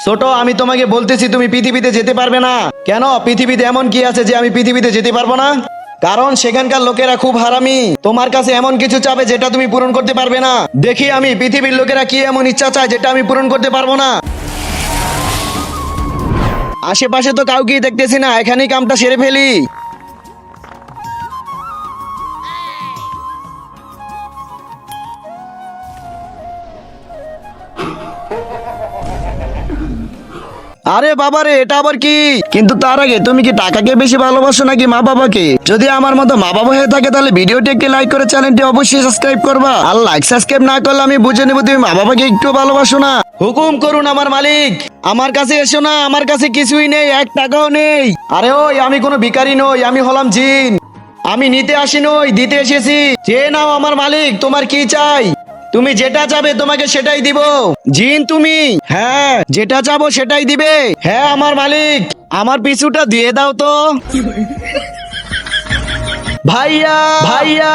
ছোট, আমি তোমাকে বলতেছি তুমি পৃথিবীতে যেতে পারবে না। কেন? পৃথিবীতে এমন কি আছে যে আমি পৃথিবীতে যেতে পারবো না? কারণ সেখানকার লোকেরা খুব হারামি। তোমার কাছে এমন কিছু চাবে যেটা তুমি পূরণ করতে পারবে না। দেখি আমি পৃথিবীর লোকেরা কি এমন ইচ্ছা চায় যেটা আমি পূরণ করতে পারবো না। আশেপাশে তো কাউকেই দেখতেছি না, এখানেই কামটা সেরে ফেলি। আরে বাবারে, এটা আবার কি? কিন্তু তার আগে তুমি কি টাকাকে বেশি ভালোবাসো নাকি মা বাবাকে? যদি আমার মতো মা বাবা হয়ে থাকে তাহলে ভিডিওটি একটি লাইক করে চ্যানেলটি অবশ্যই সাবস্ক্রাইব করবা। আর লাইক সাবস্ক্রাইব না করলে আমি বুঝে নেব তুমি মা বাবাকে একটু ভালোবাসো না। হুকুম করুন আমার মালিক, আমার কাছে এসো না, আমার কাছে কিছুই নেই, 1 টাকাও নেই। আরে ওই, আমি কোনো ভিখারি নই, আমি হলাম জিন। আমি নিতে আসি নই, দিতে এসেছি। চেয়ে নাও আমার মালিক, তোমার কি চাই? তুমি যেটা চাবে তোমাকে সেটাই দিব। জিন তুমি? হ্যাঁ, যেটা চাবো সেটাই দিবে। হ্যাঁ আমার মালিক, আমার পিছুটা দিয়ে দাও তো। ভাইয়া, ভাইয়া।